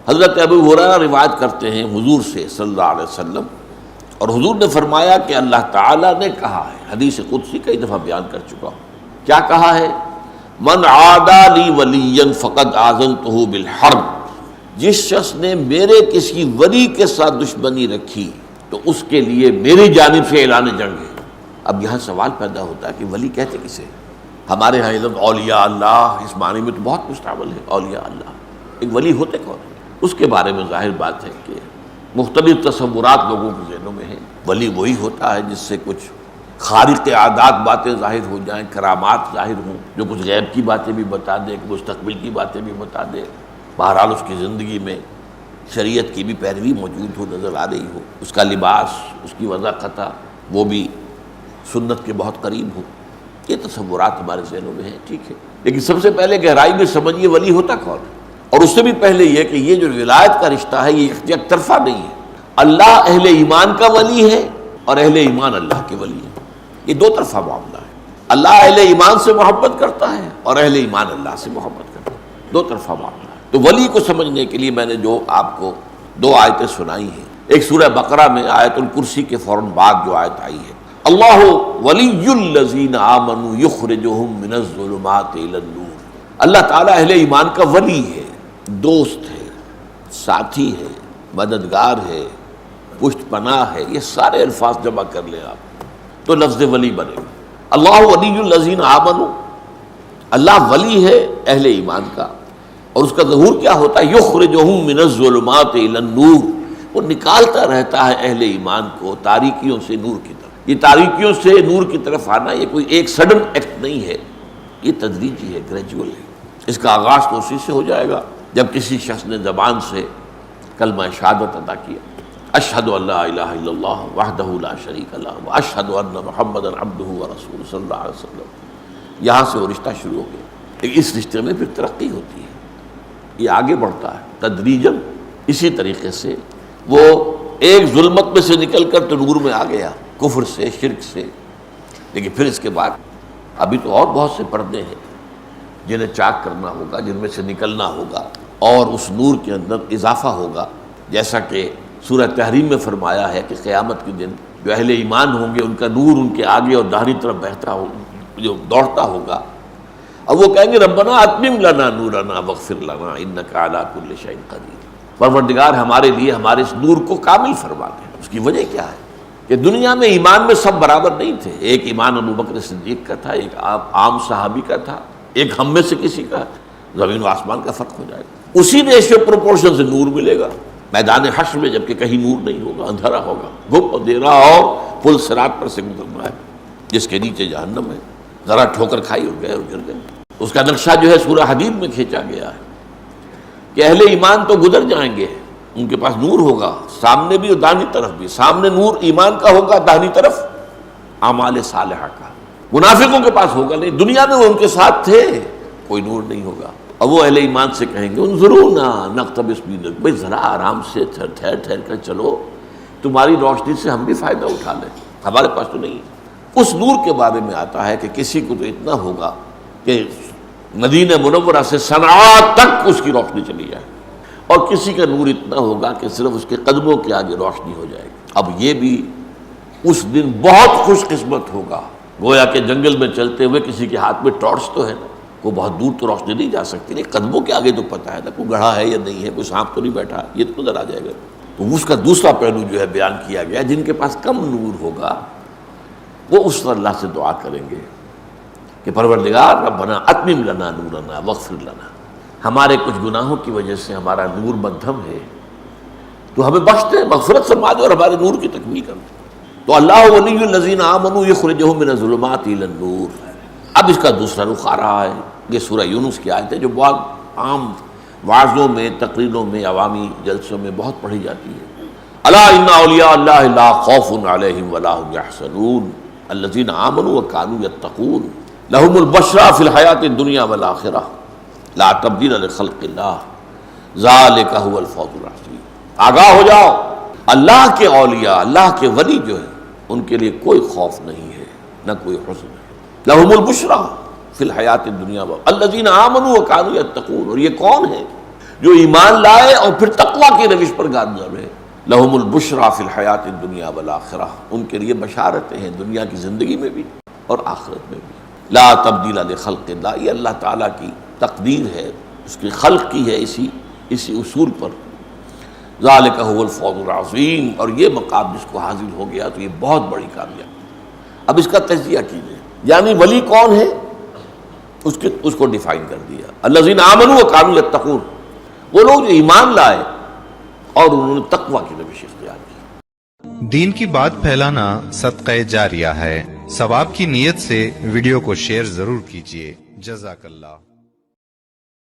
حضرت ابو ہریرہ روایت کرتے ہیں حضور سے صلی اللہ علیہ وسلم، اور حضور نے فرمایا کہ اللہ تعالیٰ نے کہا ہے، حدیث قدسی کئی دفعہ بیان کر چکا ہوں، کیا کہا ہے؟ من عادی لی ولیا فقد آذنتہ بالحرب، جس شخص نے میرے کسی ولی کے ساتھ دشمنی رکھی تو اس کے لیے میری جانب سے اعلان جنگ ہے۔ اب یہاں سوال پیدا ہوتا ہے کہ ولی کہتے کسے؟ ہمارے یہاں علم اولیاء اللہ اس معنی میں تو بہت مستعمل ہے، اولیاء اللہ، ایک ولی ہوتے کون ہیں؟ اس کے بارے میں ظاہر بات ہے کہ مختلف تصورات لوگوں کے ذہنوں میں ہیں۔ ولی وہی ہوتا ہے جس سے کچھ خارق عادات باتیں ظاہر ہو جائیں، کرامات ظاہر ہوں، جو کچھ غیب کی باتیں بھی بتا دے، مستقبل کی باتیں بھی بتا دے، بہرحال اس کی زندگی میں شریعت کی بھی پیروی موجود ہو، نظر آ رہی ہو، اس کا لباس، اس کی وضاحت وہ بھی سنت کے بہت قریب ہو۔ یہ تصورات ہمارے ذہنوں میں ہیں، ٹھیک ہے، لیکن سب سے پہلے گہرائی میں سمجھیے ولی ہوتا کون ہے، اور اس سے بھی پہلے یہ کہ یہ جو ولایت کا رشتہ ہے یہ یک طرفہ نہیں ہے۔ اللہ اہل ایمان کا ولی ہے اور اہل ایمان اللہ کے ولی ہے، یہ دو طرفہ معاملہ ہے۔ اللہ اہل ایمان سے محبت کرتا ہے اور اہل ایمان اللہ سے محبت کرتا ہے، دو طرفہ معاملہ ہے۔ تو ولی کو سمجھنے کے لیے میں نے جو آپ کو دو آیتیں سنائی ہیں، ایک سورہ بقرہ میں آیت الکرسی کے فوراً بعد جو آیت آئی ہے، اللہ ولی الذین آمنوا یخرجہم من الظلمات الی النور، اللہ تعالیٰ اہل ایمان کا ولی ہے، دوست ہے، ساتھی ہے، مددگار ہے، پشت پناہ ہے، یہ سارے الفاظ جمع کر لیں آپ تو لفظ ولی بنے گا۔ اللہ ولی الذین آمنوا، اللہ ولی ہے اہل ایمان کا، اور اس کا ظہور کیا ہوتا ہے؟ یخرجہم من الظلمات الی النور، وہ نکالتا رہتا ہے اہل ایمان کو تاریکیوں سے نور کی طرف۔ یہ تاریکیوں سے نور کی طرف آنا یہ کوئی ایک سڈن ایکٹ نہیں ہے، یہ تدریجی ہے، گریجول ہے۔ اس کا آغاز تو اسی سے ہو جائے گا جب کسی شخص نے زبان سے کلمہ شہادت ادا کیا، اشہد ان لا الہ الا اللہ وحدہ لا شریک لہ واشہد ان محمدا عبدہ ورسولہ صلی اللہ علیہ وسلم، یہاں سے وہ رشتہ شروع ہو گیا۔ لیکن اس رشتے میں پھر ترقی ہوتی ہے، یہ آگے بڑھتا ہے تدریجاً۔ اسی طریقے سے وہ ایک ظلمت میں سے نکل کر تو نور میں آ گیا، کفر سے، شرک سے، لیکن پھر اس کے بعد ابھی تو اور بہت سے پردے ہیں جنہیں چاک کرنا ہوگا، جن میں سے نکلنا ہوگا، اور اس نور کے اندر اضافہ ہوگا، جیسا کہ سورہ تحریم میں فرمایا ہے کہ قیامت کے دن جو اہل ایمان ہوں گے ان کا نور ان کے آگے اور داہنی طرف بہتا ہو، جو دوڑتا ہوگا، اب وہ کہیں گے ربنا اتمم لنا نورنا واغفر لنا انک علی کل شیء قدیر، پروردگار ہمارے لیے ہمارے اس نور کو کامل فرما دے۔ اس کی وجہ کیا ہے کہ دنیا میں ایمان میں سب برابر نہیں تھے، ایک ایمان ابو بکر صدیق کا تھا، ایک عام صحابی کا تھا، ایک ہم میں سے کسی کا، زمین و آسمان کا فرق ہو جائے گا۔ اسی ریشیو پروپورشن سے نور ملے گا میدان حشر میں، جبکہ کہیں نور نہیں ہوگا، اندھیرا ہوگا، گھپ اندھیرا، اور پل صراط پر سے گزرنا ہے جس کے نیچے جہنم ہے، ذرا ٹھوکر کھائی اور گئے اور گر گئے۔ اس کا نقشہ جو ہے سورہ حدید میں کھینچا گیا ہے کہ اہل ایمان تو گزر جائیں گے، ان کے پاس نور ہوگا سامنے بھی اور داہنی طرف بھی، سامنے نور ایمان کا ہوگا، داہنی طرف اعمال صالحہ کا۔ منافقوں کے پاس ہوگا نہیں، دنیا میں وہ ان کے ساتھ تھے، کوئی نور نہیں ہوگا۔ اور وہ اہل ایمان سے کہیں گے انظرونا نقتبس من نورکم، بھائی ذرا آرام سے ٹھہر ٹھہر کر چلو، تمہاری روشنی سے ہم بھی فائدہ اٹھا لیں، ہمارے پاس تو نہیں۔ اس نور کے بارے میں آتا ہے کہ کسی کو تو اتنا ہوگا کہ مدینہ منورہ سے صنعاء تک اس کی روشنی چلی جائے، اور کسی کا نور اتنا ہوگا کہ صرف اس کے قدموں کے آگے روشنی ہو جائے گی۔ اب یہ بھی اس دن بہت خوش قسمت ہوگا، گویا کہ جنگل میں چلتے ہوئے کسی کے ہاتھ میں ٹارچ تو ہے نا، وہ بہت دور تو روشنی نہیں جا سکتی، نہیں قدموں کے آگے تو پتہ ہے نا کوئی گڑھا ہے یا نہیں ہے، کوئی سانپ تو نہیں بیٹھا، یہ تو نظر آ جائے گا۔ تو اس کا دوسرا پہلو جو ہے بیان کیا گیا، جن کے پاس کم نور ہوگا وہ اس پر اللہ سے دعا کریں گے کہ پروردگار ربنا اتمم لنا نورنا واغفر لنا، ہمارے کچھ گناہوں کی وجہ سے ہمارا نور مدھم ہے، تو ہمیں بخش دے، مغفرت فرما دے اور ہمارے نور کی تکمیل کر دے۔ تو اللہ ولی الذین آمنوا یخرجہم من الظلمات الی النور۔ اب اس کا دوسرا رخ آ رہا ہے، یہ سورہ یونس کی آیت ہے جو بہت عام وعظوں میں، تقریروں میں، عوامی جلسوں میں بہت پڑھی جاتی ہے۔ الا ان اولیاء اللہ لا خوف علیہم ولا هم یحزنون الذین آمنوا وکانوا یتقون لهم البشرى فی الحیاۃ الدنیا والآخرہ لا تبدیل لخلق اللہ ذالک هو الفوز العظیم۔ آگاہ ہو جاؤ، اللہ کے اولیاء، اللہ کے ولی جو ہیں ان کے لیے کوئی خوف نہیں ہے، نہ کوئی حزن ہے۔ لهم البشرى فی الحیات الدنیا الذین آمنوا وکانوا یتقون، اور یہ کون ہے جو ایمان لائے اور پھر تقویٰ کی روش پر گامزن رہے، لہم البشریٰ فی الحیات الدنیا والآخرہ، ان کے لیے بشارتیں ہیں دنیا کی زندگی میں بھی اور آخرت میں بھی۔ لا تبدیل لخلق اللہ، یہ اللہ تعالیٰ کی تقدیر ہے، اس کی خلق کی ہے اسی اصول پر۔ ذالک هو الفوز العظیم، اور یہ مقام جس کو حاصل ہو گیا تو یہ بہت بڑی کامیابی۔ اب اس کا تجزیہ کیجیے، یعنی ولی کون ہے اس کو ڈیفائن کر دیا۔ الذین آمنوا وکانوا یتقون، وہ لوگ جو ایمان لائے اور انہوں نے تقویٰ کی روش اختیار کی۔ دین کی بات پھیلانا صدقہ جاریہ ہے، ثواب کی نیت سے ویڈیو کو شیئر ضرور کیجیے۔ جزاک اللہ۔